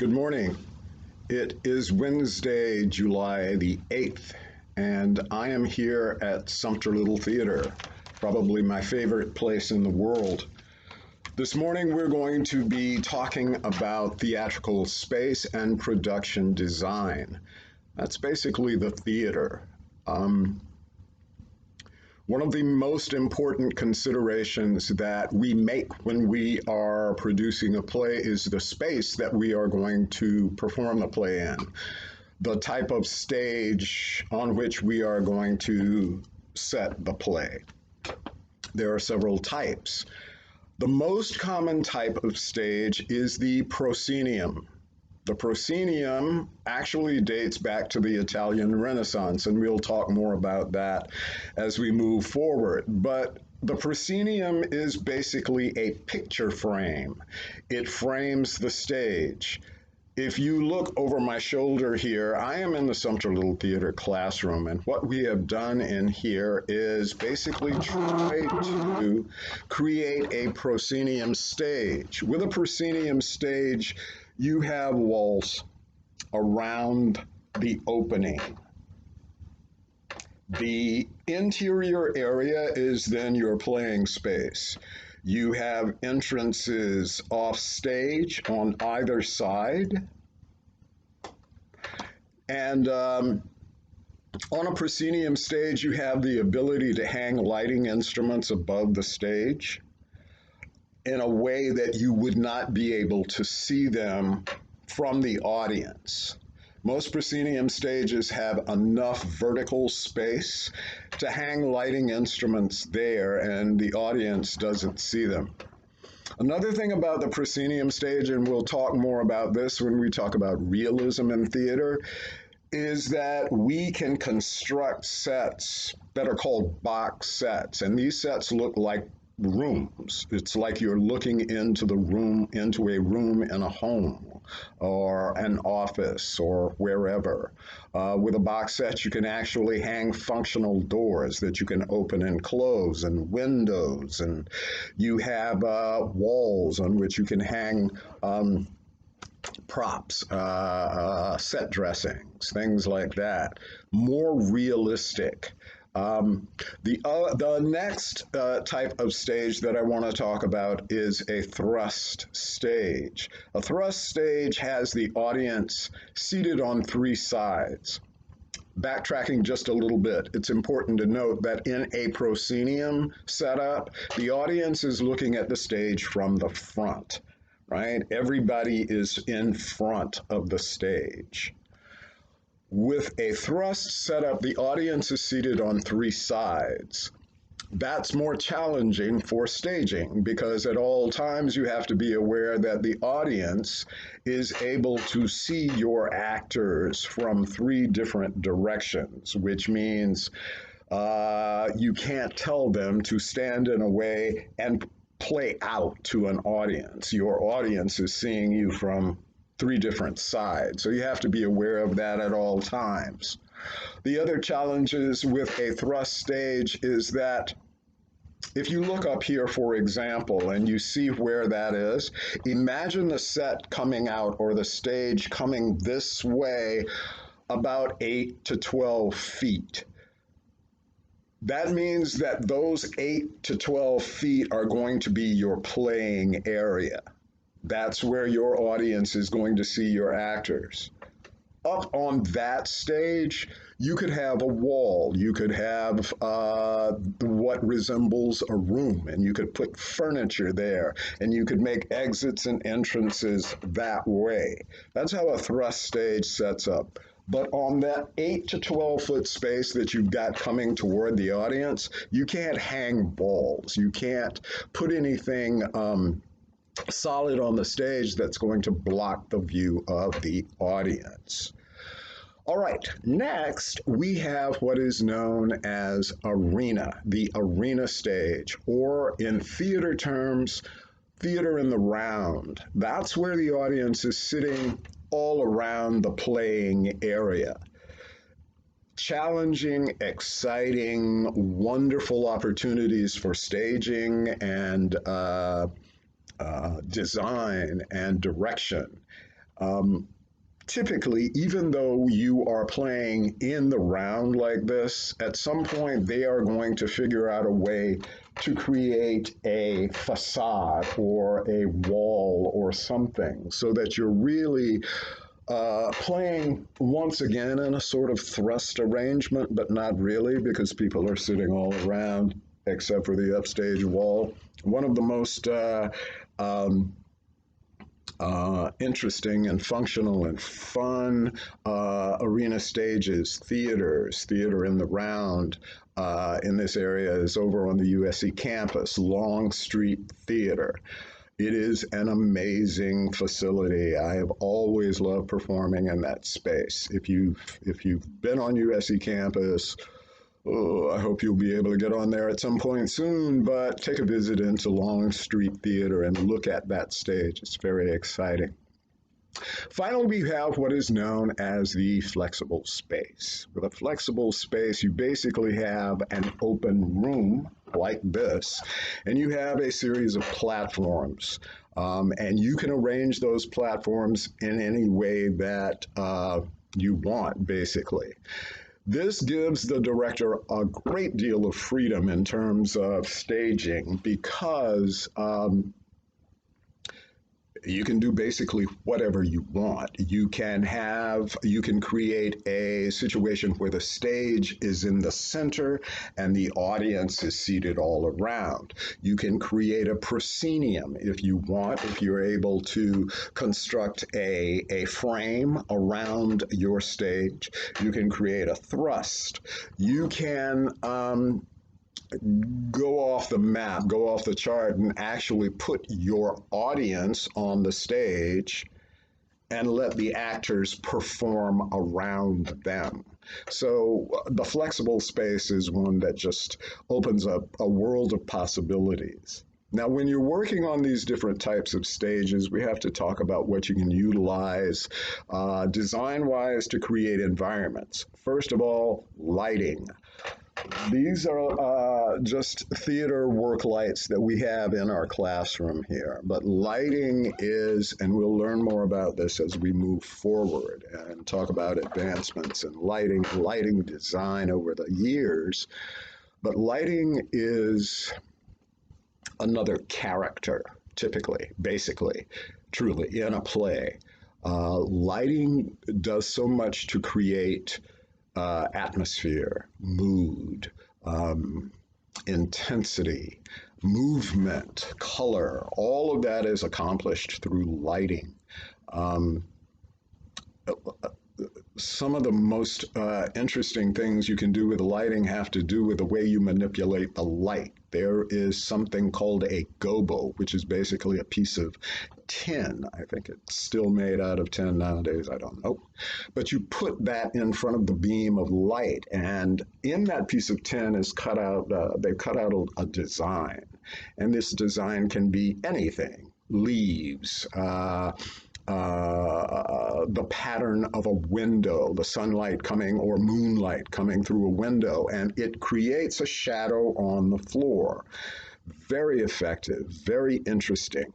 Good morning. It is Wednesday, July the 8th, and I am here at Sumter Little Theater, probably my favorite place in the world. This morning we're going to be talking about theatrical space and production design. That's basically the theater. One of the most important considerations that we make when we are producing a play is the space that we are going to perform the play in, the type of stage on which we are going to set the play. There are several types. The most common type of stage is the proscenium. The proscenium actually dates back to the Italian Renaissance, and we'll talk more about that as we move forward. But the proscenium is basically a picture frame. It frames the stage. If you look over my shoulder here, I am in the Sumter Little Theater classroom, and what we have done in here is basically try to create a proscenium stage. With a proscenium stage, you have walls around the opening. The interior area is then your playing space. You have entrances off stage on either side. And on a proscenium stage, you have the ability to hang lighting instruments above the stage in a way that you would not be able to see them from the audience. Most proscenium stages have enough vertical space to hang lighting instruments there, and the audience doesn't see them. Another thing about the proscenium stage, and we'll talk more about this when we talk about realism in theater, is that we can construct sets that are called box sets, and these sets look like rooms. It's like you're looking into a room in a home or an office or wherever. With a box set, you can actually hang functional doors that you can open and close, and windows, and you have walls on which you can hang props, set dressings, things like that. More realistic. The next type of stage that I want to talk about is a thrust stage. A thrust stage has the audience seated on three sides. Backtracking just a little bit, it's important to note that in a proscenium setup, the audience is looking at the stage from the front, right? Everybody is in front of the stage. With a thrust setup, the audience is seated on three sides. That's more challenging for staging because at all times you have to be aware that the audience is able to see your actors from three different directions, which means you can't tell them to stand in a way and play out to an audience. Your audience is seeing you from three different sides. So you have to be aware of that at all times. The other challenges with a thrust stage is that if you look up here, for example, and you see where that is, imagine the set coming out or the stage coming this way about 8 to 12 feet. That means that those 8 to 12 feet are going to be your playing area. That's where your audience is going to see your actors. Up on that stage, you could have a wall. You could have what resembles a room, and you could put furniture there, and you could make exits and entrances that way. That's how a thrust stage sets up. But on that 8 to 12 foot space that you've got coming toward the audience, you can't hang walls. You can't put anything solid on the stage that's going to block the view of the audience. All right, next we have what is known as arena, the arena stage, or in theater terms, theater in the round. That's where the audience is sitting all around the playing area. Challenging, exciting, wonderful opportunities for staging and design and direction. Um, Typically, even though you are playing in the round like this, at some point they are going to figure out a way to create a facade or a wall or something so that you're really playing once again in a sort of thrust arrangement, but not really because people are sitting all around except for the upstage wall. One of the most um, interesting and functional and fun arena stages, theaters, theater in the round in this area is over on the USC campus, Long Street Theater. It is an amazing facility. I have always loved performing in that space. If you've been on USC campus, oh, I hope you'll be able to get on there at some point soon, but take a visit into Long Street Theater and look at that stage. It's very exciting. Finally, we have what is known as the flexible space. With a flexible space, you basically have an open room like this, and you have a series of platforms. And you can arrange those platforms in any way that you want, basically. This gives the director a great deal of freedom in terms of staging because you can do basically whatever you want. You can create a situation where the stage is in the center and the audience is seated all around. You can create a proscenium if you want, if you're able to construct a frame around your stage. You can create a thrust. You can go off the map, go off the chart, and actually put your audience on the stage and let the actors perform around them. So the flexible space is one that just opens up a world of possibilities. Now, when you're working on these different types of stages, we have to talk about what you can utilize design wise to create environments. First of all, lighting. These are just theater work lights that we have in our classroom here. But lighting is, and we'll learn more about this as we move forward and talk about advancements in lighting design over the years. But lighting is another character, typically, basically, truly, in a play. Lighting does so much to create atmosphere, mood, intensity, movement, color. All of that is accomplished through lighting. Um, some of the most interesting things you can do with lighting have to do with the way you manipulate the light. There is something called a gobo, which is basically a piece of tin. I think it's still made out of tin nowadays, I don't know. But you put that in front of the beam of light, and in that piece of tin is cut out, they've cut out a design. And this design can be anything, leaves, the pattern of a window, the sunlight coming or moonlight coming through a window, and it creates a shadow on the floor. Very effective, very interesting.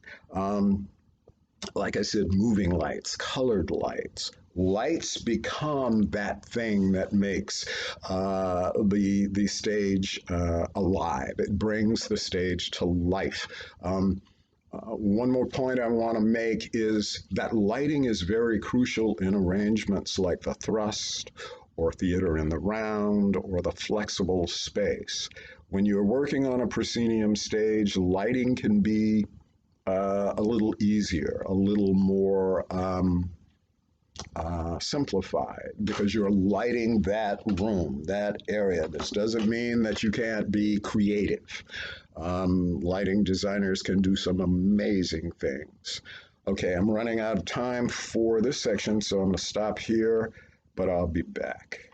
Like I said, moving lights, colored lights. Lights become that thing that makes the stage alive. It brings the stage to life. One more point I want to make is that lighting is very crucial in arrangements like the thrust or theater in the round or the flexible space. When you're working on a proscenium stage, lighting can be a little easier, a little more simplified because you're lighting that room, that area. This doesn't mean that you can't be creative. Lighting designers can do some amazing things. Okay, I'm running out of time for this section, so I'm going to stop here, but I'll be back.